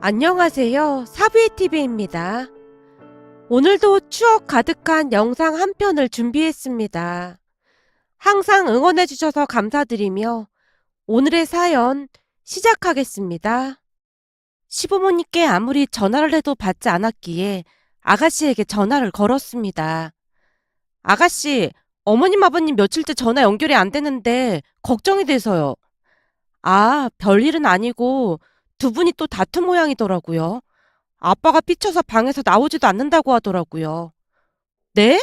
안녕하세요. 사부의TV입니다. 오늘도 추억 가득한 영상 한 편을 준비했습니다. 항상 응원해주셔서 감사드리며 오늘의 사연 시작하겠습니다. 시부모님께 아무리 전화를 해도 받지 않았기에 아가씨에게 전화를 걸었습니다. 아가씨, 어머님 아버님 며칠째 전화 연결이 안 되는데 걱정이 돼서요. 아, 별일은 아니고 두 분이 또 다툰 모양이더라고요. 아빠가 삐쳐서 방에서 나오지도 않는다고 하더라고요. 네?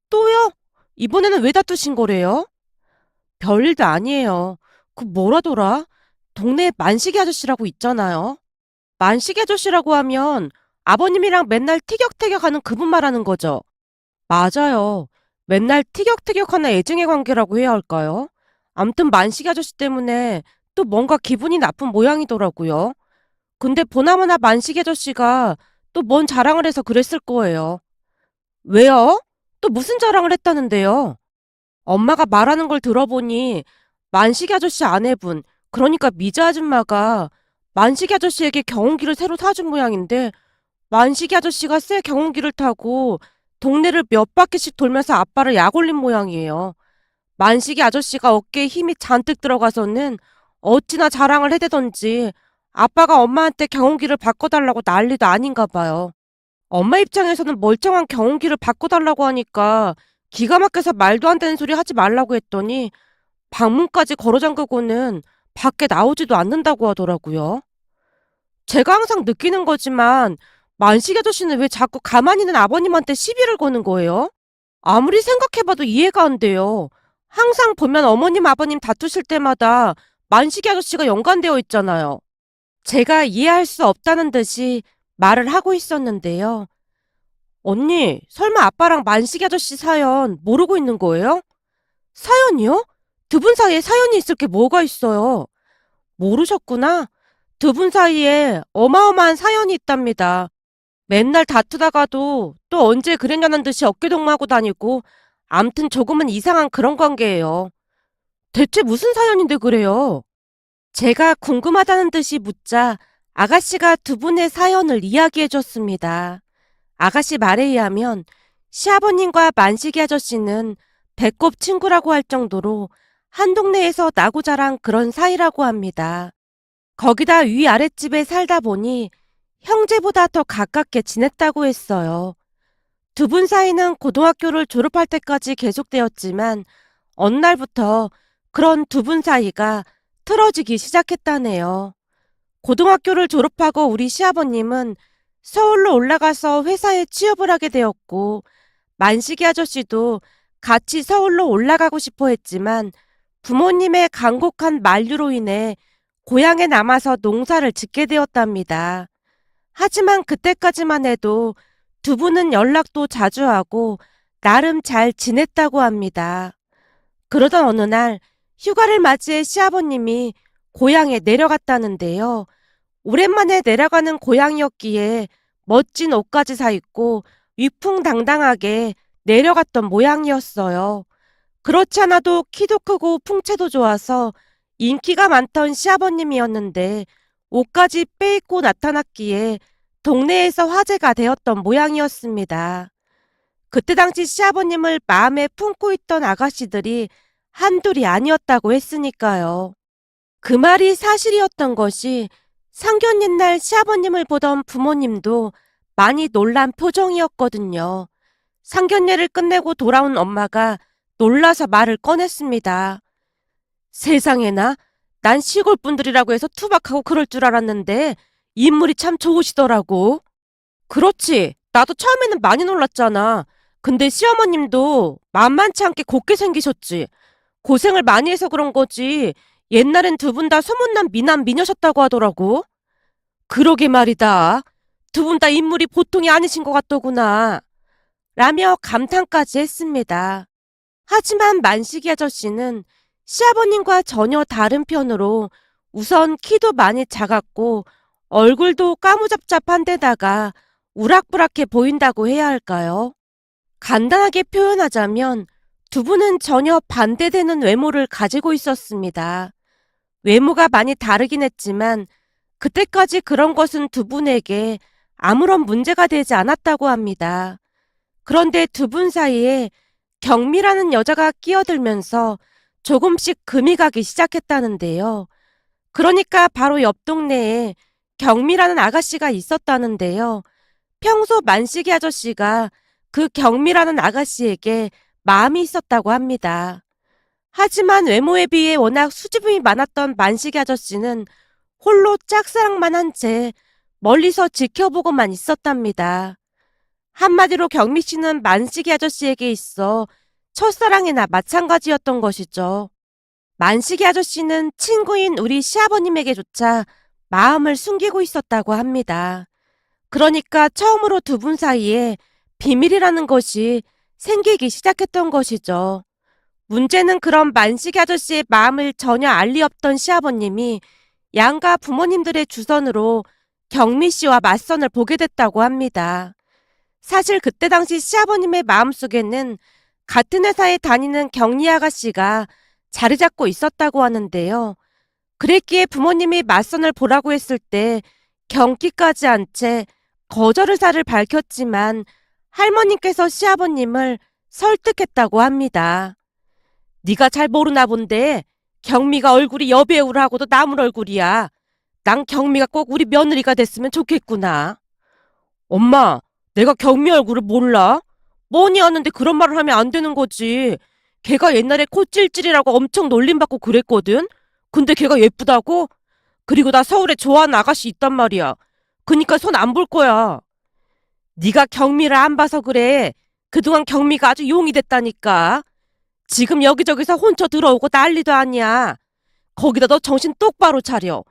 또요? 이번에는 왜 다투신 거래요? 별일도 아니에요. 그 뭐라더라? 동네에 만식이 아저씨라고 있잖아요. 만식이 아저씨라고 하면 아버님이랑 맨날 티격태격 하는 그분 말하는 거죠. 맞아요. 맨날 티격태격하는 애증의 관계라고 해야 할까요? 암튼 만식이 아저씨 때문에 또 뭔가 기분이 나쁜 모양이더라고요. 근데 보나마나 만식이 아저씨가 또 뭔 자랑을 해서 그랬을 거예요. 왜요? 또 무슨 자랑을 했다는데요? 엄마가 말하는 걸 들어보니 만식이 아저씨 아내분, 그러니까 미자 아줌마가 만식이 아저씨에게 경운기를 새로 사준 모양인데 만식이 아저씨가 새 경운기를 타고 동네를 몇 바퀴씩 돌면서 아빠를 약올린 모양이에요. 만식이 아저씨가 어깨에 힘이 잔뜩 들어가서는 어찌나 자랑을 해대던지 아빠가 엄마한테 경운기를 바꿔달라고 난리도 아닌가 봐요. 엄마 입장에서는 멀쩡한 경운기를 바꿔달라고 하니까 기가 막혀서 말도 안 되는 소리 하지 말라고 했더니 방문까지 걸어 잠그고는 밖에 나오지도 않는다고 하더라고요. 제가 항상 느끼는 거지만 만식 아저씨는 왜 자꾸 가만히 있는 아버님한테 시비를 거는 거예요? 아무리 생각해봐도 이해가 안 돼요. 항상 보면 어머님 아버님 다투실 때마다 만식이 아저씨가 연관되어 있잖아요. 제가 이해할 수 없다는 듯이 말을 하고 있었는데요. 언니, 설마 아빠랑 만식이 아저씨 사연 모르고 있는 거예요? 사연이요? 두 분 사이에 사연이 있을 게 뭐가 있어요? 모르셨구나. 두 분 사이에 어마어마한 사연이 있답니다. 맨날 다투다가도 또 언제 그랬냐는 듯이 어깨동무하고 다니고 암튼 조금은 이상한 그런 관계예요. 대체 무슨 사연인데 그래요? 제가 궁금하다는 듯이 묻자 아가씨가 두 분의 사연을 이야기해 줬습니다. 아가씨 말에 의하면 시아버님과 만식이 아저씨는 배꼽 친구라고 할 정도로 한 동네에서 나고 자란 그런 사이라고 합니다. 거기다 위아랫집에 살다 보니 형제보다 더 가깝게 지냈다고 했어요. 두 분 사이는 고등학교를 졸업할 때까지 계속되었지만 어느 날부터 그런 두 분 사이가 틀어지기 시작했다네요. 고등학교를 졸업하고 우리 시아버님은 서울로 올라가서 회사에 취업을 하게 되었고 만식이 아저씨도 같이 서울로 올라가고 싶어 했지만 부모님의 간곡한 만류로 인해 고향에 남아서 농사를 짓게 되었답니다. 하지만 그때까지만 해도 두 분은 연락도 자주 하고 나름 잘 지냈다고 합니다. 그러던 어느 날 휴가를 맞이해 시아버님이 고향에 내려갔다는데요. 오랜만에 내려가는 고향이었기에 멋진 옷까지 사 입고 위풍당당하게 내려갔던 모양이었어요. 그렇지 않아도 키도 크고 풍채도 좋아서 인기가 많던 시아버님이었는데 옷까지 빼입고 나타났기에 동네에서 화제가 되었던 모양이었습니다. 그때 당시 시아버님을 마음에 품고 있던 아가씨들이 한둘이 아니었다고 했으니까요. 그 말이 사실이었던 것이 상견례 날 시아버님을 보던 부모님도 많이 놀란 표정이었거든요. 상견례를 끝내고 돌아온 엄마가 놀라서 말을 꺼냈습니다. 세상에나, 난 시골 분들이라고 해서 투박하고 그럴 줄 알았는데 인물이 참 좋으시더라고. 그렇지. 나도 처음에는 많이 놀랐잖아. 근데 시어머님도 만만치 않게 곱게 생기셨지. 고생을 많이 해서 그런 거지. 옛날엔 두 분 다 소문난 미남 미녀셨다고 하더라고. 그러게 말이다. 두 분 다 인물이 보통이 아니신 것 같더구나. 라며 감탄까지 했습니다. 하지만 만식이 아저씨는 시아버님과 전혀 다른 편으로 우선 키도 많이 작았고 얼굴도 까무잡잡한 데다가 우락부락해 보인다고 해야 할까요? 간단하게 표현하자면 두 분은 전혀 반대되는 외모를 가지고 있었습니다. 외모가 많이 다르긴 했지만 그때까지 그런 것은 두 분에게 아무런 문제가 되지 않았다고 합니다. 그런데 두 분 사이에 경미라는 여자가 끼어들면서 조금씩 금이 가기 시작했다는데요. 그러니까 바로 옆 동네에 경미라는 아가씨가 있었다는데요. 평소 만식이 아저씨가 그 경미라는 아가씨에게 마음이 있었다고 합니다. 하지만 외모에 비해 워낙 수줍음이 많았던 만식이 아저씨는 홀로 짝사랑만 한 채 멀리서 지켜보고만 있었답니다. 한마디로 경미 씨는 만식이 아저씨에게 있어 첫사랑이나 마찬가지였던 것이죠. 만식이 아저씨는 친구인 우리 시아버님에게조차 마음을 숨기고 있었다고 합니다. 그러니까 처음으로 두 분 사이에 비밀이라는 것이 생기기 시작했던 것이죠. 문제는 그런 만식이 아저씨의 마음을 전혀 알 리 없던 시아버님이 양가 부모님들의 주선으로 경미 씨와 맞선을 보게 됐다고 합니다. 사실 그때 당시 시아버님의 마음속에는 같은 회사에 다니는 경리 아가씨가 자리 잡고 있었다고 하는데요. 그랬기에 부모님이 맞선을 보라고 했을 때 경기까지 한 채 거절 의사를 밝혔지만 할머님께서 시아버님을 설득했다고 합니다. 네가 잘 모르나 본데 경미가 얼굴이 여배우라고도 남을 얼굴이야. 난 경미가 꼭 우리 며느리가 됐으면 좋겠구나. 엄마, 내가 경미 얼굴을 몰라? 뭐니 하는데 그런 말을 하면 안 되는 거지. 걔가 옛날에 코찔찔이라고 엄청 놀림받고 그랬거든? 근데 걔가 예쁘다고? 그리고 나 서울에 좋아하는 아가씨 있단 말이야. 그니까 손 안 볼 거야. 네가 경미를 안 봐서 그래. 그동안 경미가 아주 용이 됐다니까. 지금 여기저기서 혼처 들어오고 난리도 아니야. 거기다 너 정신 똑바로 차려.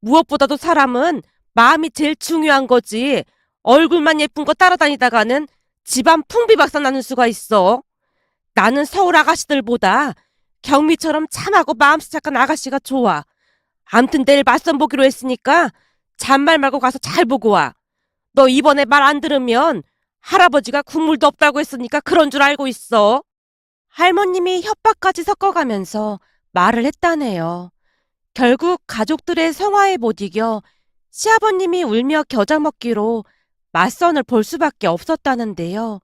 무엇보다도 사람은 마음이 제일 중요한 거지. 얼굴만 예쁜 거 따라다니다가는 집안 풍비박산 나는 수가 있어. 나는 서울 아가씨들보다 경미처럼 참하고 마음씨 착한 아가씨가 좋아. 암튼 내일 맞선 보기로 했으니까 잔말 말고 가서 잘 보고 와. 너 이번에 말 안 들으면 할아버지가 국물도 없다고 했으니까 그런 줄 알고 있어. 할머님이 협박까지 섞어가면서 말을 했다네요. 결국 가족들의 성화에 못 이겨 시아버님이 울며 겨자 먹기로 맞선을 볼 수밖에 없었다는데요.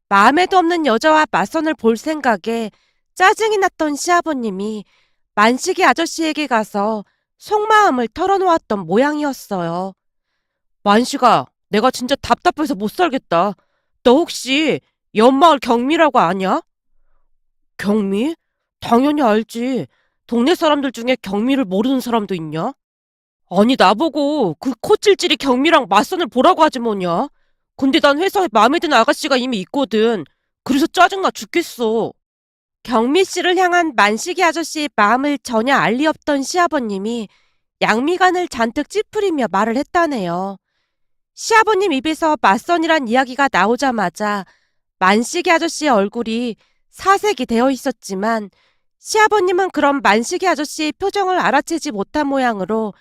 마음에도 없는 여자와 맞선을 볼 생각에 짜증이 났던 시아버님이 만식이 아저씨에게 가서 속마음을 털어놓았던 모양이었어요. 만식아, 내가 진짜 답답해서 못 살겠다. 너 혹시 옆마을 경미라고 아냐? 경미? 당연히 알지. 동네 사람들 중에 경미를 모르는 사람도 있냐? 아니, 나보고 그 코찔찔이 경미랑 맞선을 보라고 하지 뭐냐? 근데 난 회사에 마음에 드는 아가씨가 이미 있거든. 그래서 짜증나 죽겠어. 경미 씨를 향한 만식이 아저씨의 마음을 전혀 알 리 없던 시아버님이 양미간을 잔뜩 찌푸리며 말을 했다네요. 시아버님 입에서 맞선이란 이야기가 나오자마자 만식이 아저씨의 얼굴이 사색이 되어 있었지만 시아버님은 그런 만식이 아저씨의 표정을 알아채지 못한 모양으로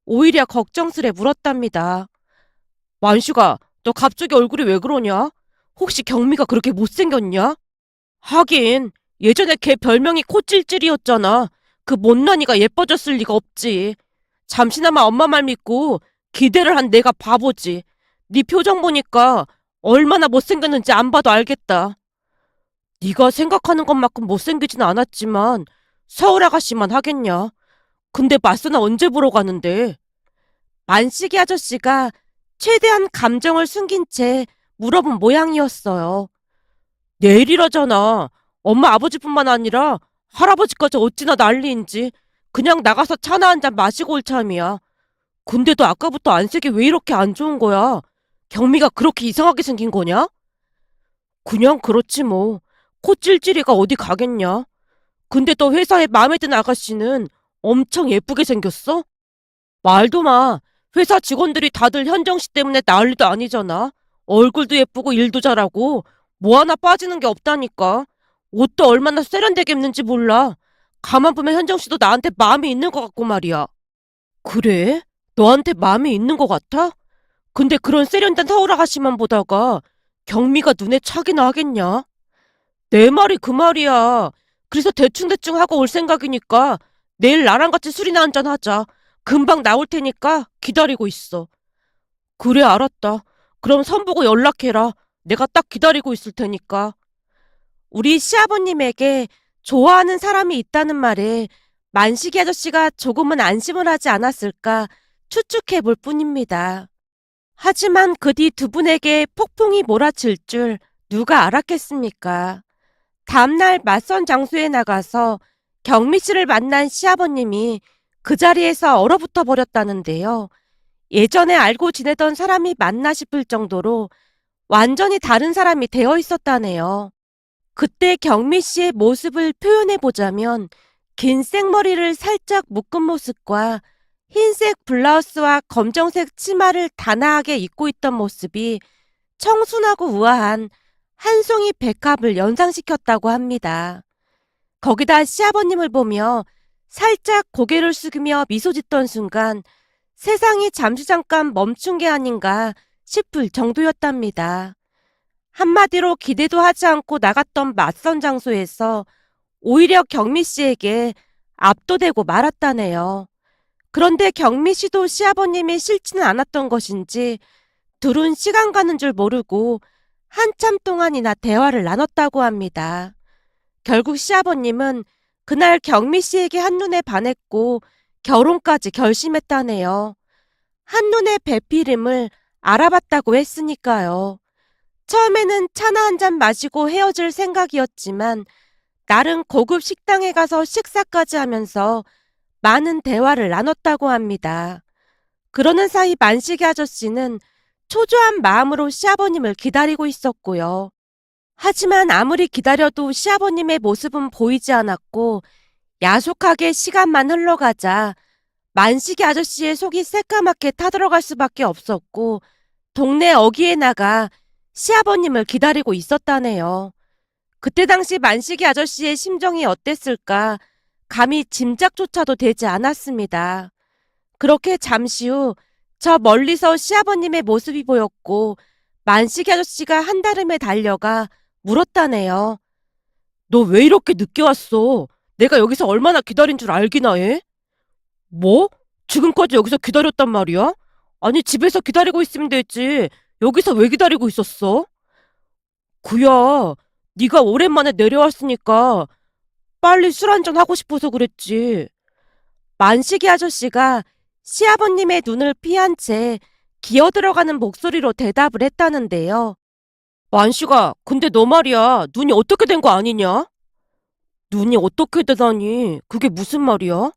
오히려 걱정스레 물었답니다. 만식아, 너 갑자기 얼굴이 왜 그러냐? 혹시 경미가 그렇게 못생겼냐? 하긴 예전에 걔 별명이 코찔찔이었잖아. 그 못난이가 예뻐졌을 리가 없지. 잠시나마 엄마 말 믿고 기대를 한 내가 바보지. 네 표정 보니까 얼마나 못생겼는지 안 봐도 알겠다. 네가 생각하는 것만큼 못생기진 않았지만 서울 아가씨만 하겠냐. 근데 맞선아 언제 보러 가는데? 만식이 아저씨가 최대한 감정을 숨긴 채 물어본 모양이었어요. 내일이라잖아. 엄마 아버지뿐만 아니라 할아버지까지 어찌나 난리인지. 그냥 나가서 차나 한 잔 마시고 올 참이야. 근데도 아까부터 안색이 왜 이렇게 안 좋은 거야? 경미가 그렇게 이상하게 생긴 거냐? 그냥 그렇지 뭐. 코찔찔이가 어디 가겠냐? 근데 너 회사에 마음에 드는 아가씨는 엄청 예쁘게 생겼어? 말도 마. 회사 직원들이 다들 현정씨 때문에 난리도 아니잖아. 얼굴도 예쁘고 일도 잘하고 뭐 하나 빠지는 게 없다니까. 옷도 얼마나 세련되게 입는지 몰라. 가만 보면 현정씨도 나한테 마음이 있는 것 같고 말이야. 그래? 너한테 마음이 있는 것 같아? 근데 그런 세련된 서울 아가씨만 보다가 경미가 눈에 차기나 하겠냐? 내 말이 그 말이야. 그래서 대충대충 하고 올 생각이니까 내일 나랑 같이 술이나 한잔 하자. 금방 나올 테니까 기다리고 있어. 그래, 알았다. 그럼 선보고 연락해라. 내가 딱 기다리고 있을 테니까. 우리 시아버님에게 좋아하는 사람이 있다는 말에 만식이 아저씨가 조금은 안심을 하지 않았을까 추측해 볼 뿐입니다. 하지만 그 뒤 두 분에게 폭풍이 몰아칠 줄 누가 알았겠습니까? 다음날 맞선 장소에 나가서 경미 씨를 만난 시아버님이 그 자리에서 얼어붙어 버렸다는데요. 예전에 알고 지내던 사람이 맞나 싶을 정도로 완전히 다른 사람이 되어 있었다네요. 그때 경미 씨의 모습을 표현해 보자면 긴 생머리를 살짝 묶은 모습과 흰색 블라우스와 검정색 치마를 단아하게 입고 있던 모습이 청순하고 우아한 한 송이 백합을 연상시켰다고 합니다. 거기다 시아버님을 보며 살짝 고개를 숙이며 미소 짓던 순간 세상이 잠시 잠깐 멈춘 게 아닌가 싶을 정도였답니다. 한마디로 기대도 하지 않고 나갔던 맞선 장소에서 오히려 경미 씨에게 압도되고 말았다네요. 그런데 경미 씨도 시아버님이 싫지는 않았던 것인지 둘은 시간 가는 줄 모르고 한참 동안이나 대화를 나눴다고 합니다. 결국 시아버님은 그날 경미 씨에게 한눈에 반했고 결혼까지 결심했다네요. 한눈에 배필 이름을 알아봤다고 했으니까요. 처음에는 차나 한 잔 마시고 헤어질 생각이었지만 나름 고급 식당에 가서 식사까지 하면서 많은 대화를 나눴다고 합니다. 그러는 사이 만식이 아저씨는 초조한 마음으로 시아버님을 기다리고 있었고요. 하지만 아무리 기다려도 시아버님의 모습은 보이지 않았고 야속하게 시간만 흘러가자 만식이 아저씨의 속이 새까맣게 타들어갈 수밖에 없었고 동네 어귀에 나가 시아버님을 기다리고 있었다네요. 그때 당시 만식이 아저씨의 심정이 어땠을까 감히 짐작조차도 되지 않았습니다. 그렇게 잠시 후 저 멀리서 시아버님의 모습이 보였고 만식이 아저씨가 한달음에 달려가 물었다네요. 너 왜 이렇게 늦게 왔어? 내가 여기서 얼마나 기다린 줄 알기나 해? 뭐? 지금까지 여기서 기다렸단 말이야? 아니 집에서 기다리고 있으면 되지. 여기서 왜 기다리고 있었어? 구야, 네가 오랜만에 내려왔으니까 빨리 술 한잔 하고 싶어서 그랬지. 만식이 아저씨가 시아버님의 눈을 피한 채 기어들어가는 목소리로 대답을 했다는데요. 만식아, 근데 너 말이야. 눈이 어떻게 된 거 아니냐? 눈이 어떻게 되다니? 그게 무슨 말이야?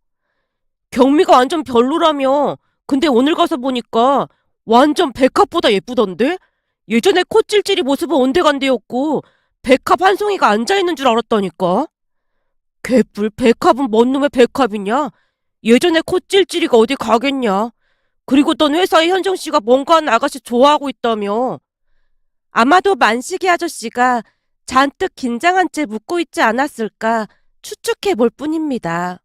경미가 완전 별로라며. 근데 오늘 가서 보니까 완전 백합보다 예쁘던데? 예전에 콧질질이 모습은 온데간데였고 백합 한 송이가 앉아있는 줄 알았다니까. 개뿔, 백합은 뭔 놈의 백합이냐? 예전에 콧질질이가 어디 가겠냐? 그리고 넌 회사에 현정씨가 뭔가 하는 아가씨 좋아하고 있다며. 아마도 만식이 아저씨가 잔뜩 긴장한 채 묻고 있지 않았을까 추측해 볼 뿐입니다.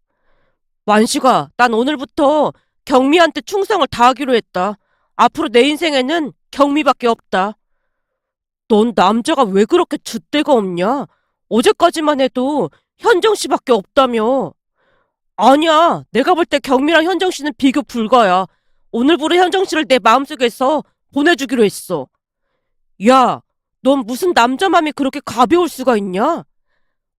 만식아, 난 오늘부터 경미한테 충성을 다하기로 했다. 앞으로 내 인생에는 경미밖에 없다. 넌 남자가 왜 그렇게 줏대가 없냐? 어제까지만 해도 현정씨밖에 없다며. 아니야, 내가 볼 때 경미랑 현정씨는 비교 불가야. 오늘부로 현정씨를 내 마음속에서 보내주기로 했어. 야, 넌 무슨 남자 맘이 그렇게 가벼울 수가 있냐?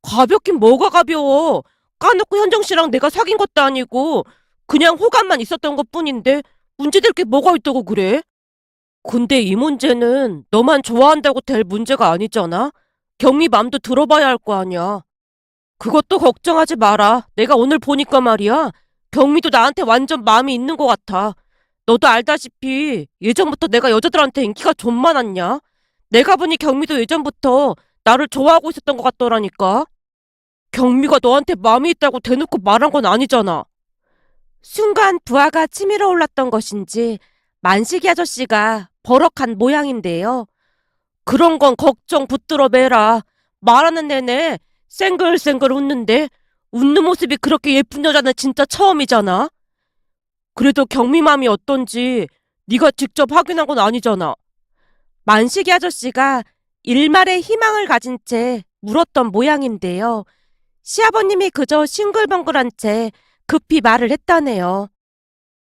가볍긴 뭐가 가벼워. 까놓고 현정씨랑 내가 사귄 것도 아니고 그냥 호감만 있었던 것뿐인데 문제될 게 뭐가 있다고 그래? 근데 이 문제는 너만 좋아한다고 될 문제가 아니잖아? 경미 맘도 들어봐야 할 거 아니야. 그것도 걱정하지 마라. 내가 오늘 보니까 말이야. 경미도 나한테 완전 마음이 있는 것 같아. 너도 알다시피 예전부터 내가 여자들한테 인기가 좀 많았냐? 내가 보니 경미도 예전부터 나를 좋아하고 있었던 것 같더라니까. 경미가 너한테 마음이 있다고 대놓고 말한 건 아니잖아. 순간 부하가 치밀어 올랐던 것인지 만식이 아저씨가 버럭한 모양인데요. 그런 건 걱정 붙들어 매라. 말하는 내내 쌩글쌩글 웃는데 웃는 모습이 그렇게 예쁜 여자는 진짜 처음이잖아. 그래도 경미 맘이 어떤지 네가 직접 확인한 건 아니잖아. 만식이 아저씨가 일말의 희망을 가진 채 물었던 모양인데요. 시아버님이 그저 싱글벙글한 채 급히 말을 했다네요.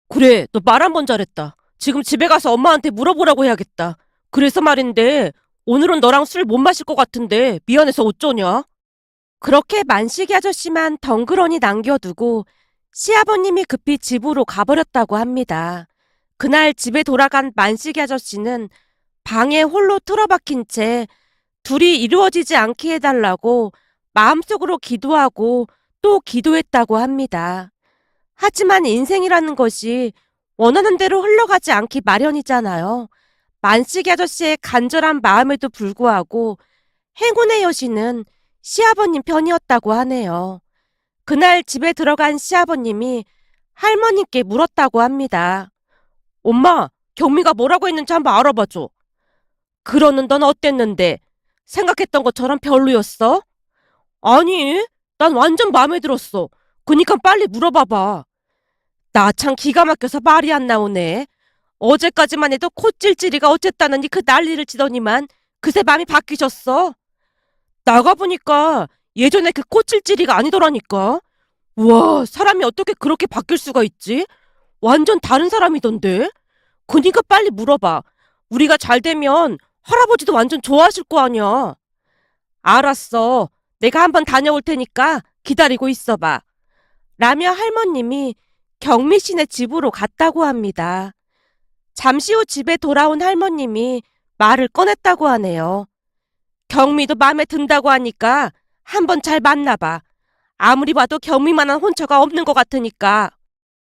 그래, 너 말 한 번 잘했다. 지금 집에 가서 엄마한테 물어보라고 해야겠다. 그래서 말인데, 오늘은 너랑 술 못 마실 것 같은데, 미안해서 어쩌냐? 그렇게 만식이 아저씨만 덩그러니 남겨두고 시아버님이 급히 집으로 가버렸다고 합니다. 그날 집에 돌아간 만식이 아저씨는 방에 홀로 틀어박힌 채 둘이 이루어지지 않게 해달라고 마음속으로 기도하고 또 기도했다고 합니다. 하지만 인생이라는 것이 원하는 대로 흘러가지 않기 마련이잖아요. 만식이 아저씨의 간절한 마음에도 불구하고 행운의 여신은 시아버님 편이었다고 하네요. 그날 집에 들어간 시아버님이 할머니께 물었다고 합니다. 엄마, 경미가 뭐라고 했는지 한번 알아봐줘. 그러는 넌 어땠는데? 생각했던 것처럼 별로였어? 아니, 난 완전 마음에 들었어. 그니까 빨리 물어봐봐. 나 참 기가 막혀서 말이 안 나오네. 어제까지만 해도 콧질질이가 어쨌다느니 그 난리를 치더니만 그새 마음이 바뀌셨어. 나가보니까 예전에 그 콧질질이가 아니더라니까. 우와, 사람이 어떻게 그렇게 바뀔 수가 있지? 완전 다른 사람이던데? 그니까 빨리 물어봐. 우리가 잘 되면 할아버지도 완전 좋아하실 거 아니야. 알았어. 내가 한번 다녀올 테니까 기다리고 있어봐. 라며 할머님이 경미 씨네 집으로 갔다고 합니다. 잠시 후 집에 돌아온 할머님이 말을 꺼냈다고 하네요. 경미도 마음에 든다고 하니까 한번 잘 만나봐. 아무리 봐도 경미만한 혼처가 없는 것 같으니까.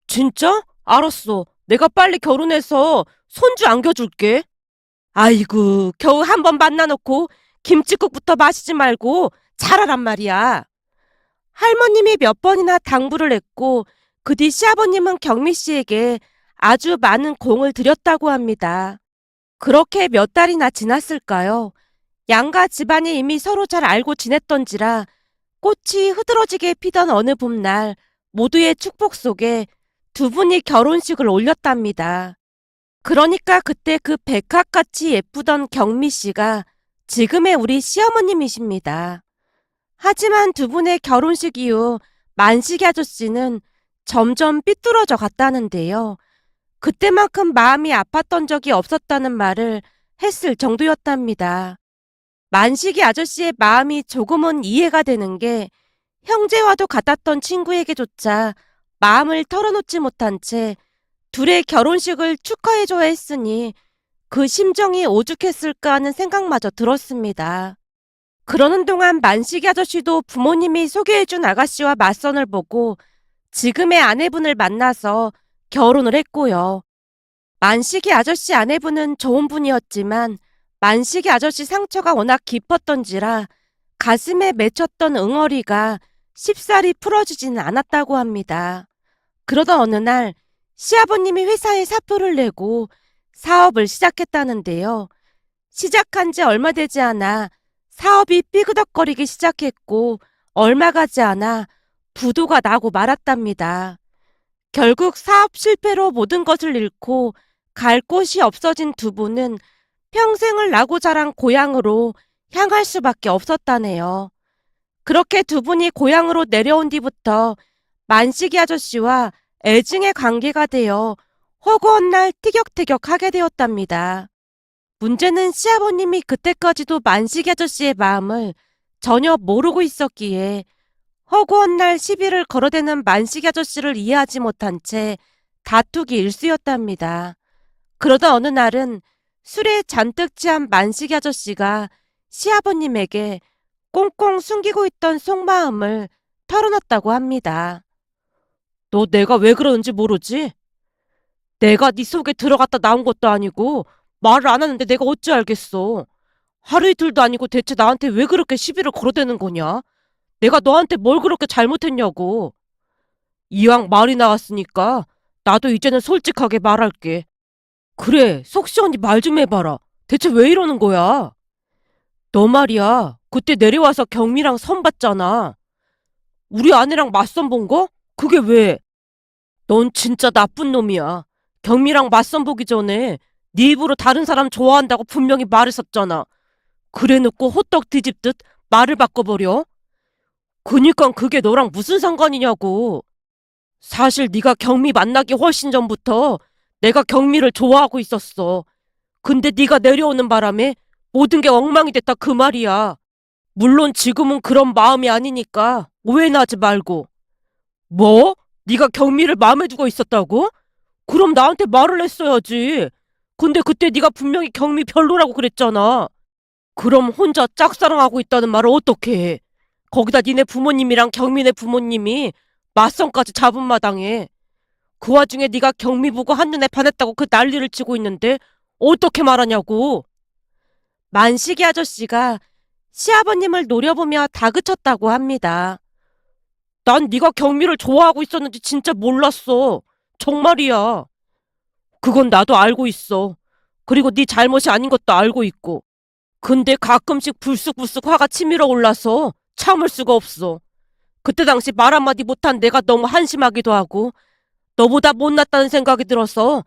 진짜? 알았어. 내가 빨리 결혼해서 손주 안겨줄게. 아이고, 겨우 한번 만나놓고 김칫국부터 마시지 말고 잘하란 말이야. 할머님이 몇 번이나 당부를 했고 그 뒤 시아버님은 경미 씨에게 아주 많은 공을 들였다고 합니다. 그렇게 몇 달이나 지났을까요? 양가 집안이 이미 서로 잘 알고 지냈던지라 꽃이 흐드러지게 피던 어느 봄날 모두의 축복 속에 두 분이 결혼식을 올렸답니다. 그러니까 그때 그 백합같이 예쁘던 경미 씨가 지금의 우리 시어머님이십니다. 하지만 두 분의 결혼식 이후 만식이 아저씨는 점점 삐뚤어져 갔다는데요. 그때만큼 마음이 아팠던 적이 없었다는 말을 했을 정도였답니다. 만식이 아저씨의 마음이 조금은 이해가 되는 게 형제와도 같았던 친구에게조차 마음을 털어놓지 못한 채 둘의 결혼식을 축하해줘야 했으니 그 심정이 오죽했을까 하는 생각마저 들었습니다. 그러는 동안 만식이 아저씨도 부모님이 소개해준 아가씨와 맞선을 보고 지금의 아내분을 만나서 결혼을 했고요. 만식이 아저씨 아내분은 좋은 분이었지만 만식이 아저씨 상처가 워낙 깊었던지라 가슴에 맺혔던 응어리가 쉽사리 풀어지지는 않았다고 합니다. 그러던 어느 날 시아버님이 회사에 사표를 내고 사업을 시작했다는데요. 시작한 지 얼마 되지 않아 사업이 삐그덕거리기 시작했고 얼마 가지 않아 부도가 나고 말았답니다. 결국 사업 실패로 모든 것을 잃고 갈 곳이 없어진 두 분은 평생을 나고 자란 고향으로 향할 수밖에 없었다네요. 그렇게 두 분이 고향으로 내려온 뒤부터 만식이 아저씨와 애증의 관계가 되어 허구한 날 티격태격하게 되었답니다. 문제는 시아버님이 그때까지도 만식이 아저씨의 마음을 전혀 모르고 있었기에 허구한 날 시비를 걸어대는 만식이 아저씨를 이해하지 못한 채 다투기 일쑤였답니다. 그러다 어느 날은 술에 잔뜩 취한 만식이 아저씨가 시아버님에게 꽁꽁 숨기고 있던 속마음을 털어놨다고 합니다. 너 내가 왜 그러는지 모르지? 내가 네 속에 들어갔다 나온 것도 아니고 말을 안 하는데 내가 어찌 알겠어. 하루 이틀도 아니고 대체 나한테 왜 그렇게 시비를 걸어대는 거냐? 내가 너한테 뭘 그렇게 잘못했냐고. 이왕 말이 나왔으니까 나도 이제는 솔직하게 말할게. 그래, 속 시원히 말 좀 해봐라. 대체 왜 이러는 거야? 너 말이야. 그때 내려와서 경미랑 선 봤잖아. 우리 아내랑 맞선 본 거? 그게 왜? 넌 진짜 나쁜 놈이야. 경미랑 맞선 보기 전에 네 입으로 다른 사람 좋아한다고 분명히 말했었잖아. 그래놓고 호떡 뒤집듯 말을 바꿔버려? 그니까 그게 너랑 무슨 상관이냐고. 사실 네가 경미 만나기 훨씬 전부터 내가 경미를 좋아하고 있었어. 근데 네가 내려오는 바람에 모든 게 엉망이 됐다 그 말이야. 물론 지금은 그런 마음이 아니니까 오해는 하지 말고. 뭐? 네가 경미를 마음에 두고 있었다고? 그럼 나한테 말을 했어야지. 근데 그때 네가 분명히 경미 별로라고 그랬잖아. 그럼 혼자 짝사랑하고 있다는 말을 어떻게 해? 거기다 니네 부모님이랑 경미네 부모님이 맞선까지 잡은 마당에 그 와중에 네가 경미 보고 한눈에 반했다고 그 난리를 치고 있는데 어떻게 말하냐고. 만식이 아저씨가 시아버님을 노려보며 다그쳤다고 합니다. 난 네가 경미를 좋아하고 있었는지 진짜 몰랐어. 정말이야. 그건 나도 알고 있어. 그리고 네 잘못이 아닌 것도 알고 있고. 근데 가끔씩 불쑥불쑥 화가 치밀어 올라서 참을 수가 없어. 그때 당시 말 한마디 못한 내가 너무 한심하기도 하고 너보다 못났다는 생각이 들어서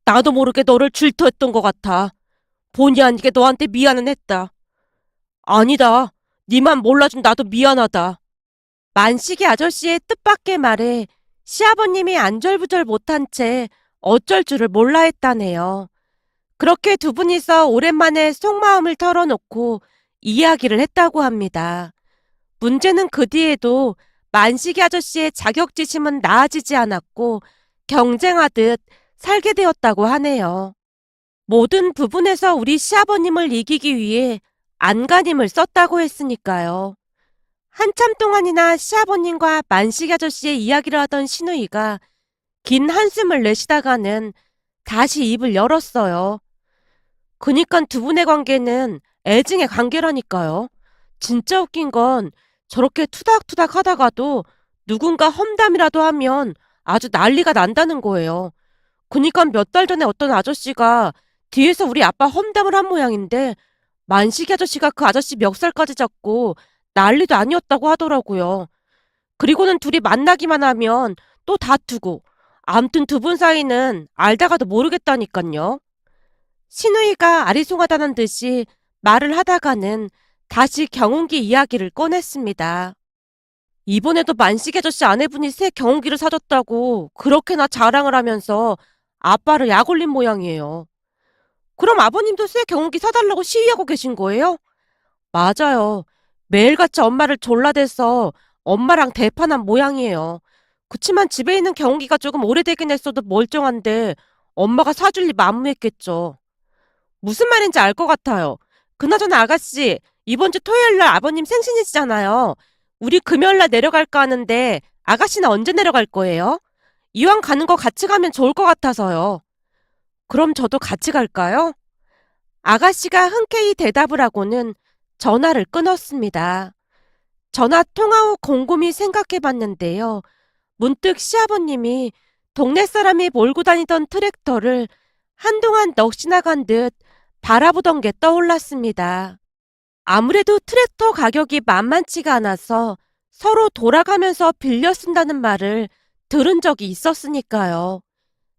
나도 모르게 너를 질투했던 것 같아. 본의 아니게 너한테 미안은 했다. 아니다. 네만 몰라준 나도 미안하다. 만식이 아저씨의 뜻밖의 말에 시아버님이 안절부절 못한 채 어쩔 줄을 몰라 했다네요. 그렇게 두 분이서 오랜만에 속마음을 털어놓고 이야기를 했다고 합니다. 문제는 그 뒤에도 만식이 아저씨의 자격지심은 나아지지 않았고 경쟁하듯 살게 되었다고 하네요. 모든 부분에서 우리 시아버님을 이기기 위해 안간힘을 썼다고 했으니까요. 한참 동안이나 시아버님과 만식 아저씨의 이야기를 하던 신우이가 긴 한숨을 내쉬다가는 다시 입을 열었어요. 그니까 두 분의 관계는 애증의 관계라니까요. 진짜 웃긴 건 저렇게 투닥투닥 하다가도 누군가 험담이라도 하면 아주 난리가 난다는 거예요. 그니까 몇 달 전에 어떤 아저씨가 뒤에서 우리 아빠 험담을 한 모양인데 만식이 아저씨가 그 아저씨 멱살까지 잡고 난리도 아니었다고 하더라고요. 그리고는 둘이 만나기만 하면 또 다투고 암튼 두 분 사이는 알다가도 모르겠다니깐요. 신우이가 아리송하다는 듯이 말을 하다가는 다시 경운기 이야기를 꺼냈습니다. 이번에도 만식 아저씨 아내분이 새 경운기를 사줬다고 그렇게나 자랑을 하면서 아빠를 약올린 모양이에요. 그럼 아버님도 새 경운기 사달라고 시위하고 계신 거예요? 맞아요. 매일같이 엄마를 졸라대서 엄마랑 대판한 모양이에요. 그치만 집에 있는 경운기가 조금 오래되긴 했어도 멀쩡한데 엄마가 사줄 리 만무했겠죠. 무슨 말인지 알 것 같아요. 그나저나 아가씨, 이번 주 토요일 날 아버님 생신이시잖아요. 우리 금요일 날 내려갈까 하는데 아가씨는 언제 내려갈 거예요? 이왕 가는 거 같이 가면 좋을 것 같아서요. 그럼 저도 같이 갈까요? 아가씨가 흔쾌히 대답을 하고는 전화를 끊었습니다. 전화 통화 후 곰곰이 생각해 봤는데요. 문득 시아버님이 동네 사람이 몰고 다니던 트랙터를 한동안 넋이 나간 듯 바라보던 게 떠올랐습니다. 아무래도 트랙터 가격이 만만치가 않아서 서로 돌아가면서 빌려 쓴다는 말을 들은 적이 있었으니까요.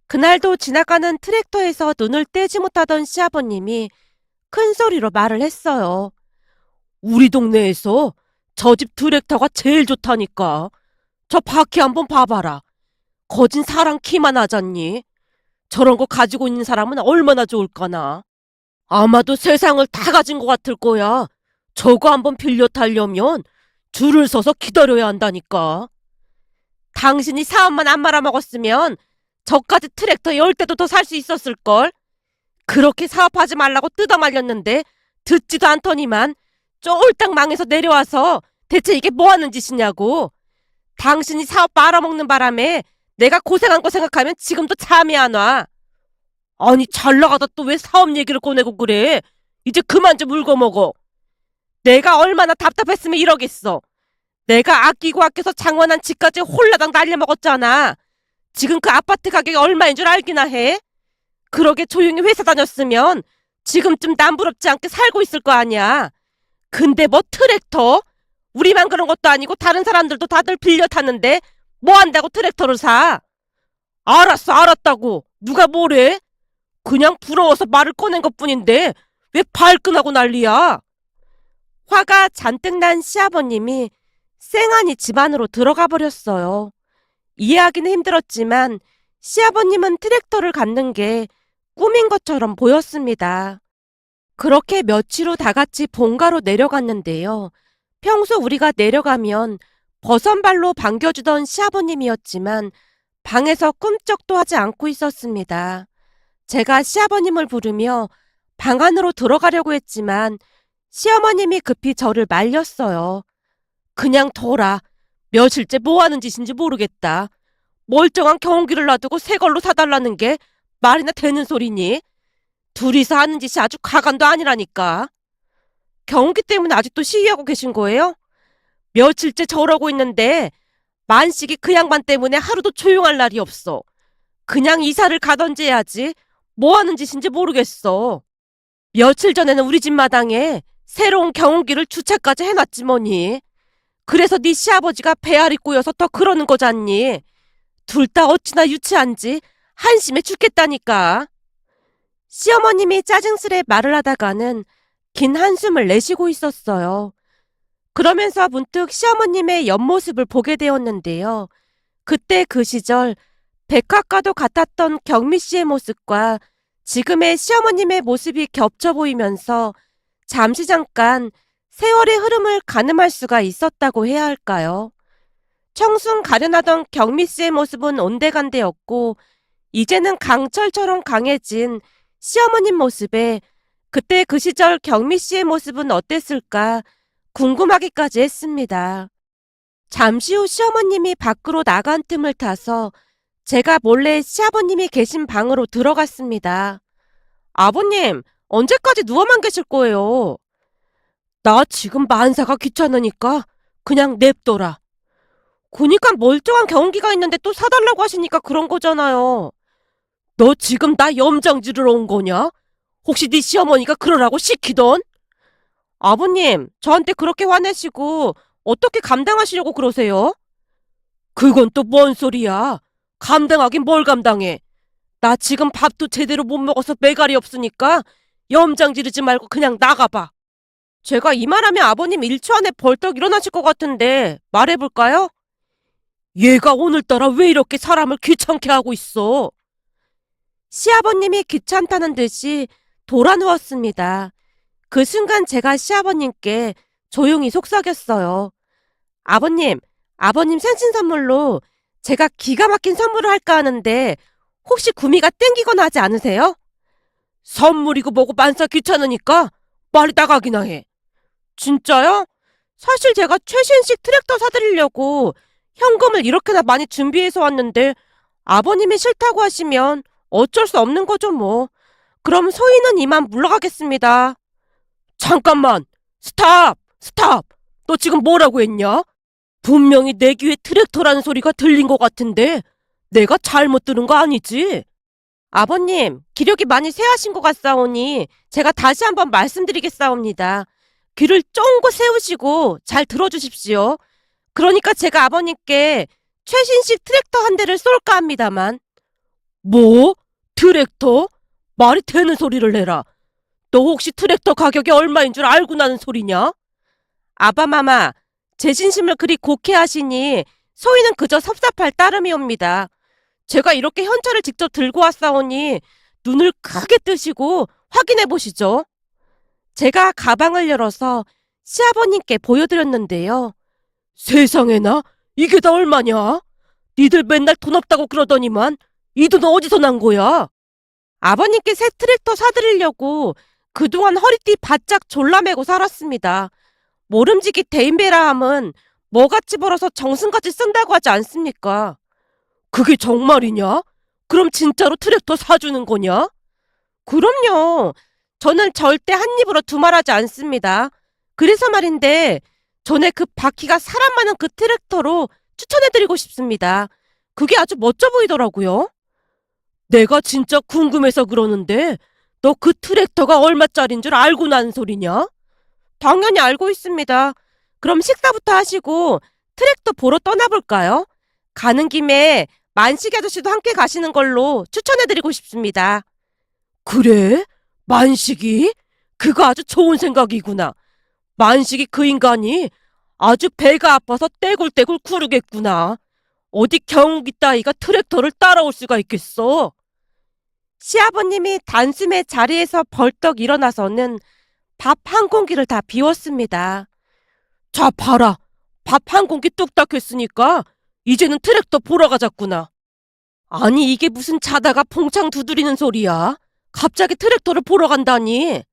그날도 지나가는 트랙터에서 눈을 떼지 못하던 시아버님이 큰 소리로 말을 했어요. 우리 동네에서 저 집 트랙터가 제일 좋다니까. 저 바퀴 한번 봐봐라. 거진 사람 키만 하잖니. 저런 거 가지고 있는 사람은 얼마나 좋을까나. 아마도 세상을 다 가진 것 같을 거야. 저거 한번 빌려 타려면 줄을 서서 기다려야 한다니까. 당신이 사업만 안 말아먹었으면 저까지 트랙터 10대도 더 살 수 있었을걸. 그렇게 사업하지 말라고 뜯어말렸는데 듣지도 않더니만 쫄딱 망해서 내려와서 대체 이게 뭐하는 짓이냐고. 당신이 사업 말아먹는 바람에 내가 고생한 거 생각하면 지금도 잠이 안 와. 아니 잘 나가다 또 왜 사업 얘기를 꺼내고 그래. 이제 그만 좀 울고먹어. 내가 얼마나 답답했으면 이러겠어. 내가 아끼고 아껴서 장원한 집까지 홀라당 날려먹었잖아. 지금 그 아파트 가격이 얼마인 줄 알기나 해? 그러게 조용히 회사 다녔으면 지금쯤 남부럽지 않게 살고 있을 거 아니야. 근데 뭐 트랙터? 우리만 그런 것도 아니고 다른 사람들도 다들 빌려 탔는데 뭐 한다고 트랙터를 사? 알았어, 알았다고. 누가 뭐래? 그냥 부러워서 말을 꺼낸 것뿐인데 왜 발끈하고 난리야? 화가 잔뜩 난 시아버님이 쌩하니 집 안으로 들어가 버렸어요. 이해하기는 힘들었지만 시아버님은 트랙터를 갖는 게 꿈인 것처럼 보였습니다. 그렇게 며칠 후 다 같이 본가로 내려갔는데요. 평소 우리가 내려가면 버선발로 반겨주던 시아버님이었지만 방에서 꿈쩍도 하지 않고 있었습니다. 제가 시아버님을 부르며 방 안으로 들어가려고 했지만 시어머님이 급히 저를 말렸어요. 그냥 둬라. 며칠째 뭐 하는 짓인지 모르겠다. 멀쩡한 경운기를 놔두고 새 걸로 사달라는 게 말이나 되는 소리니? 둘이서 하는 짓이 아주 가관도 아니라니까. 경운기 때문에 아직도 시위하고 계신 거예요? 며칠째 저러고 있는데 만식이 그 양반 때문에 하루도 조용할 날이 없어. 그냥 이사를 가던지 해야지. 뭐 하는 짓인지 모르겠어. 며칠 전에는 우리 집 마당에 새로운 경운기를 주차까지 해놨지 뭐니. 그래서 네 시아버지가 배알이 꼬여서 더 그러는 거잖니. 둘 다 어찌나 유치한지 한심해 죽겠다니까. 시어머님이 짜증스레 말을 하다가는 긴 한숨을 내쉬고 있었어요. 그러면서 문득 시어머님의 옆모습을 보게 되었는데요. 그때 그 시절 백화과도 같았던 경미 씨의 모습과 지금의 시어머님의 모습이 겹쳐 보이면서 잠시 잠깐 세월의 흐름을 가늠할 수가 있었다고 해야 할까요? 청순 가련하던 경미 씨의 모습은 온데간데였고 이제는 강철처럼 강해진 시어머님 모습에 그때 그 시절 경미 씨의 모습은 어땠을까 궁금하기까지 했습니다. 잠시 후 시어머님이 밖으로 나간 틈을 타서 제가 몰래 시아버님이 계신 방으로 들어갔습니다. 아버님, 언제까지 누워만 계실 거예요? 나 지금 만사가 귀찮으니까 그냥 냅둬라. 그니까 멀쩡한 경운기가 있는데 또 사달라고 하시니까 그런 거잖아요. 너 지금 나 염장 지르러 온 거냐? 혹시 네 시어머니가 그러라고 시키던? 아버님, 저한테 그렇게 화내시고 어떻게 감당하시려고 그러세요? 그건 또 뭔 소리야? 감당하긴 뭘 감당해? 나 지금 밥도 제대로 못 먹어서 매갈이 없으니까 염장 지르지 말고 그냥 나가봐. 제가 이 말하면 아버님 1초 안에 벌떡 일어나실 것 같은데 말해볼까요? 얘가 오늘따라 왜 이렇게 사람을 귀찮게 하고 있어? 시아버님이 귀찮다는 듯이 돌아 누웠습니다. 그 순간 제가 시아버님께 조용히 속삭였어요. 아버님 생신 선물로 제가 기가 막힌 선물을 할까 하는데 혹시 구미가 땡기거나 하지 않으세요? 선물이고 뭐고 만사 귀찮으니까 빨리 나가기나 해. 진짜요? 사실 제가 최신식 트랙터 사드리려고 현금을 이렇게나 많이 준비해서 왔는데 아버님이 싫다고 하시면 어쩔 수 없는 거죠 뭐. 그럼 소희는 이만 물러가겠습니다. 잠깐만! 스탑! 스탑! 너 지금 뭐라고 했냐? 분명히 내 귀에 트랙터라는 소리가 들린 것 같은데 내가 잘못 들은 거 아니지? 아버님, 기력이 많이 쇠하신 것 같사오니 제가 다시 한번 말씀드리겠사옵니다. 귀를 쫑긋 세우시고 잘 들어주십시오. 그러니까 제가 아버님께 최신식 트랙터 한 대를 쏠까 합니다만. 뭐? 트랙터? 말이 되는 소리를 해라. 너 혹시 트랙터 가격이 얼마인 줄 알고 나는 소리냐? 아바마마, 제 진심을 그리 곡해 하시니 소희는 그저 섭섭할 따름이옵니다. 제가 이렇게 현찰을 직접 들고 왔사오니 눈을 크게 뜨시고 확인해 보시죠. 제가 가방을 열어서 시아버님께 보여드렸는데요. 세상에나? 이게 다 얼마냐? 니들 맨날 돈 없다고 그러더니만 이 돈은 어디서 난 거야? 아버님께 새 트랙터 사드리려고 그동안 허리띠 바짝 졸라매고 살았습니다. 모름지기 대인배라 함은 뭐같이 벌어서 정승같이 쓴다고 하지 않습니까? 그게 정말이냐? 그럼 진짜로 트랙터 사주는 거냐? 그럼요. 저는 절대 한 입으로 두말하지 않습니다. 그래서 말인데 전에 그 바퀴가 사람 많은 그 트랙터로 추천해드리고 싶습니다. 그게 아주 멋져 보이더라고요. 내가 진짜 궁금해서 그러는데 너 그 트랙터가 얼마짜린 줄 알고 난 소리냐? 당연히 알고 있습니다. 그럼 식사부터 하시고 트랙터 보러 떠나볼까요? 가는 김에 만식 아저씨도 함께 가시는 걸로 추천해드리고 싶습니다. 그래? 만식이? 그거 아주 좋은 생각이구나. 만식이 그 인간이 아주 배가 아파서 떼굴떼굴 구르겠구나. 어디 경운기 따위가 트랙터를 따라올 수가 있겠어? 시아버님이 단숨에 자리에서 벌떡 일어나서는 밥 한 공기를 다 비웠습니다. 자, 봐라. 밥 한 공기 뚝딱 했으니까 이제는 트랙터 보러 가자꾸나. 아니, 이게 무슨 자다가 봉창 두드리는 소리야? 갑자기 트랙터를 보러 간다니?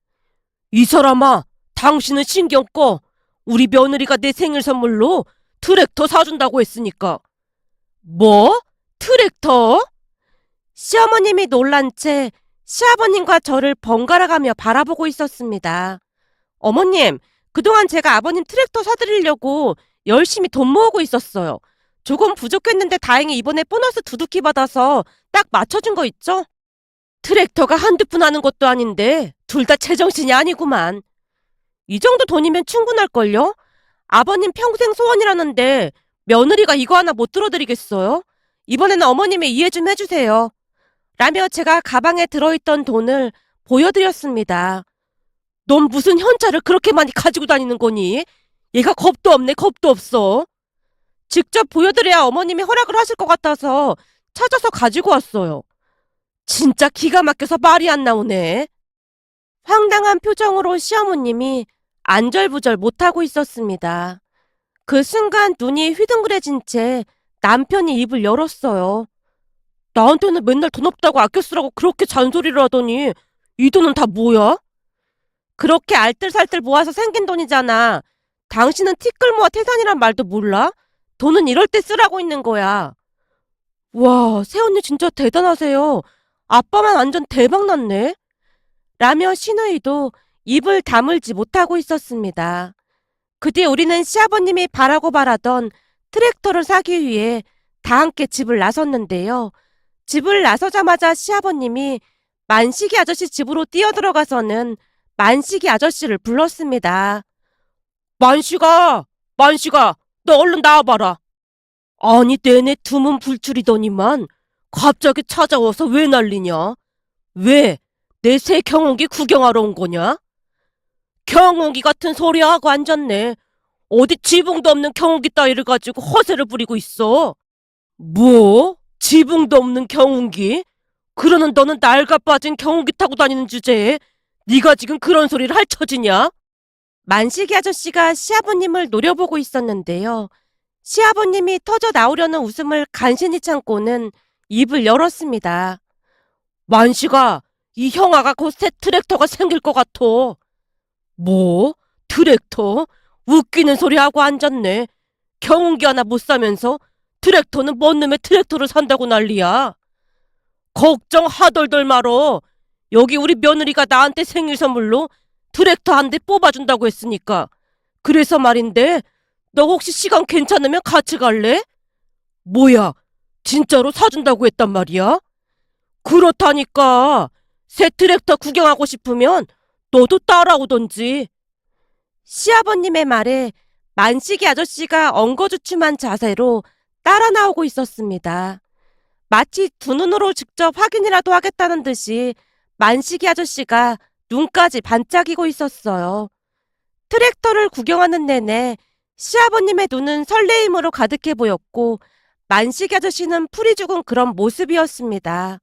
이 사람아, 당신은 신경 꺼. 우리 며느리가 내 생일 선물로 트랙터 사준다고 했으니까. 뭐? 트랙터? 시어머님이 놀란 채 시아버님과 저를 번갈아가며 바라보고 있었습니다. 어머님, 그동안 제가 아버님 트랙터 사드리려고 열심히 돈 모으고 있었어요. 조금 부족했는데 다행히 이번에 보너스 두둑히 받아서 딱 맞춰준 거 있죠? 트랙터가 한두 푼 하는 것도 아닌데 둘 다 제정신이 아니구만. 이 정도 돈이면 충분할걸요? 아버님 평생 소원이라는데 며느리가 이거 하나 못 들어드리겠어요? 이번에는 어머님이 이해 좀 해주세요. 라며 제가 가방에 들어있던 돈을 보여드렸습니다. 넌 무슨 현찰을 그렇게 많이 가지고 다니는 거니? 얘가 겁도 없네, 겁도 없어. 직접 보여드려야 어머님이 허락을 하실 것 같아서 찾아서 가지고 왔어요. 진짜 기가 막혀서 말이 안 나오네. 황당한 표정으로 시어머님이 안절부절 못하고 있었습니다. 그 순간 눈이 휘둥그레진 채 남편이 입을 열었어요. 나한테는 맨날 돈 없다고 아껴 쓰라고 그렇게 잔소리를 하더니 이 돈은 다 뭐야? 그렇게 알뜰살뜰 모아서 생긴 돈이잖아. 당신은 티끌 모아 태산이란 말도 몰라? 돈은 이럴 때 쓰라고 있는 거야. 와, 새언니 진짜 대단하세요. 아빠만 완전 대박났네. 라며 시누이도 입을 다물지 못하고 있었습니다. 그 뒤 우리는 시아버님이 바라고 바라던 트랙터를 사기 위해 다 함께 집을 나섰는데요. 집을 나서자마자 시아버님이 만식이 아저씨 집으로 뛰어들어가서는 만식이 아저씨를 불렀습니다. 만식아, 만식아, 너 얼른 나와봐라. 아니, 내내 두문 불출이더니만 갑자기 찾아와서 왜 난리냐? 왜? 내 새 경운기 구경하러 온 거냐? 경운기 같은 소리 하고 앉았네. 어디 지붕도 없는 경운기 따위를 가지고 허세를 부리고 있어. 뭐? 지붕도 없는 경운기? 그러는 너는 낡아 빠진 경운기 타고 다니는 주제에 네가 지금 그런 소리를 할 처지냐? 만식이 아저씨가 시아버님을 노려보고 있었는데요. 시아버님이 터져 나오려는 웃음을 간신히 참고는 입을 열었습니다. 만식아, 이 형아가 곧 새 트랙터가 생길 것 같아. 뭐? 트랙터? 웃기는 소리 하고 앉았네. 경운기 하나 못 사면서 트랙터는 뭔 놈의 트랙터를 산다고 난리야. 걱정 하덜덜 말어. 여기 우리 며느리가 나한테 생일 선물로 트랙터 한 대 뽑아준다고 했으니까. 그래서 말인데 너 혹시 시간 괜찮으면 같이 갈래? 뭐야, 진짜로 사준다고 했단 말이야? 그렇다니까. 새 트랙터 구경하고 싶으면 너도 따라오던지. 시아버님의 말에 만식이 아저씨가 엉거주춤한 자세로 따라 나오고 있었습니다. 마치 두 눈으로 직접 확인이라도 하겠다는 듯이 만식이 아저씨가 눈까지 반짝이고 있었어요. 트랙터를 구경하는 내내 시아버님의 눈은 설레임으로 가득해 보였고 만식이 아저씨는 풀이 죽은 그런 모습이었습니다.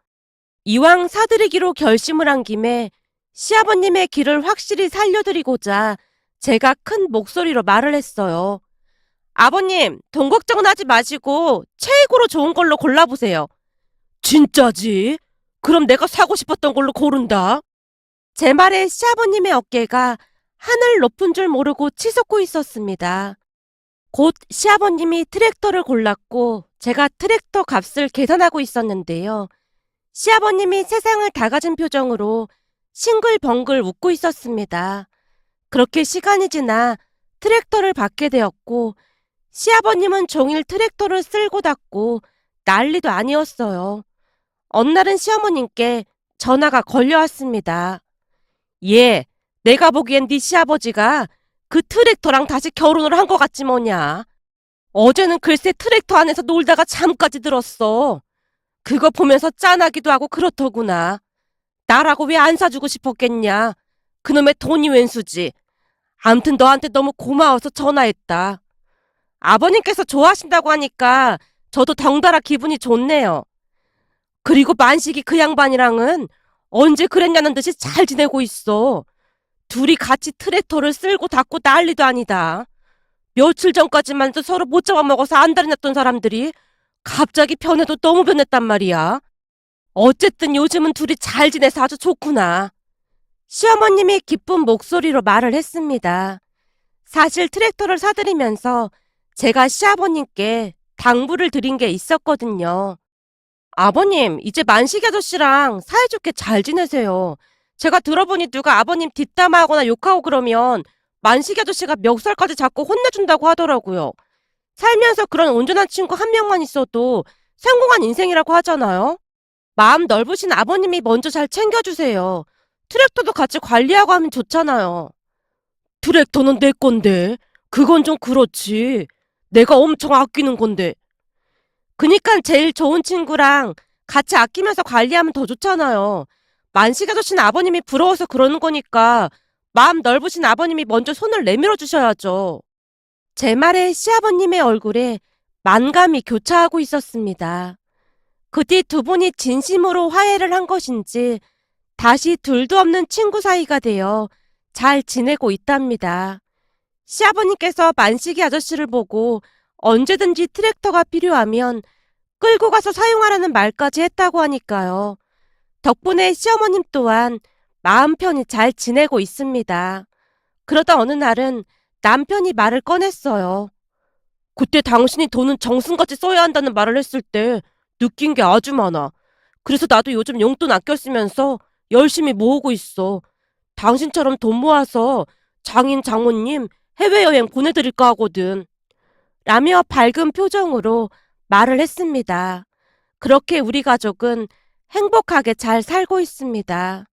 이왕 사드리기로 결심을 한 김에 시아버님의 길을 확실히 살려드리고자 제가 큰 목소리로 말을 했어요. 아버님, 돈 걱정은 하지 마시고 최고로 좋은 걸로 골라보세요. 진짜지? 그럼 내가 사고 싶었던 걸로 고른다. 제 말에 시아버님의 어깨가 하늘 높은 줄 모르고 치솟고 있었습니다. 곧 시아버님이 트랙터를 골랐고 제가 트랙터 값을 계산하고 있었는데요. 시아버님이 세상을 다 가진 표정으로 싱글벙글 웃고 있었습니다. 그렇게 시간이 지나 트랙터를 받게 되었고 시아버님은 종일 트랙터를 쓸고 닦고 난리도 아니었어요. 어느 날은 시어머님께 전화가 걸려왔습니다. 예, 내가 보기엔 네 시아버지가 그 트랙터랑 다시 결혼을 한 것 같지 뭐냐. 어제는 글쎄 트랙터 안에서 놀다가 잠까지 들었어. 그거 보면서 짠하기도 하고 그렇더구나. 나라고 왜 안 사주고 싶었겠냐. 그놈의 돈이 웬수지. 암튼 너한테 너무 고마워서 전화했다. 아버님께서 좋아하신다고 하니까 저도 덩달아 기분이 좋네요. 그리고 만식이 그 양반이랑은 언제 그랬냐는 듯이 잘 지내고 있어. 둘이 같이 트랙터를 쓸고 닦고 난리도 아니다. 며칠 전까지만 해도 서로 못 잡아먹어서 안달이 났던 사람들이 갑자기 변해도 너무 변했단 말이야. 어쨌든 요즘은 둘이 잘 지내서 아주 좋구나. 시어머님이 기쁜 목소리로 말을 했습니다. 사실 트랙터를 사드리면서 제가 시아버님께 당부를 드린 게 있었거든요. 아버님, 이제 만식이 아저씨랑 사이좋게 잘 지내세요. 제가 들어보니 누가 아버님 뒷담화하거나 욕하고 그러면 만식이 아저씨가 멱살까지 잡고 혼내준다고 하더라고요. 살면서 그런 온전한 친구 한 명만 있어도 성공한 인생이라고 하잖아요. 마음 넓으신 아버님이 먼저 잘 챙겨주세요. 트랙터도 같이 관리하고 하면 좋잖아요. 트랙터는 내 건데. 그건 좀 그렇지. 내가 엄청 아끼는 건데. 그니까 제일 좋은 친구랑 같이 아끼면서 관리하면 더 좋잖아요. 만식 아저씨는 아버님이 부러워서 그러는 거니까 마음 넓으신 아버님이 먼저 손을 내밀어 주셔야죠. 제 말에 시아버님의 얼굴에 만감이 교차하고 있었습니다. 그 뒤 두 분이 진심으로 화해를 한 것인지 다시 둘도 없는 친구 사이가 되어 잘 지내고 있답니다. 시아버님께서 만식이 아저씨를 보고 언제든지 트랙터가 필요하면 끌고 가서 사용하라는 말까지 했다고 하니까요. 덕분에 시어머님 또한 마음 편히 잘 지내고 있습니다. 그러다 어느 날은 남편이 말을 꺼냈어요. 그때 당신이 돈은 정승같이 써야 한다는 말을 했을 때 느낀 게 아주 많아. 그래서 나도 요즘 용돈 아껴 쓰면서 열심히 모으고 있어. 당신처럼 돈 모아서 장인 장모님 해외여행 보내드릴까 하거든. 라며 밝은 표정으로 말을 했습니다. 그렇게 우리 가족은 행복하게 잘 살고 있습니다.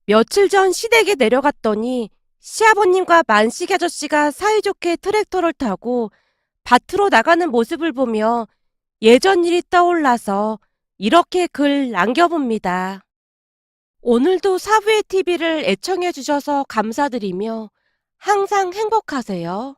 며칠 전 시댁에 내려갔더니 시아버님과 만식 아저씨가 사이좋게 트랙터를 타고 밭으로 나가는 모습을 보며 예전 일이 떠올라서 이렇게 글 남겨봅니다. 오늘도 사부의 TV를 애청해 주셔서 감사드리며 항상 행복하세요.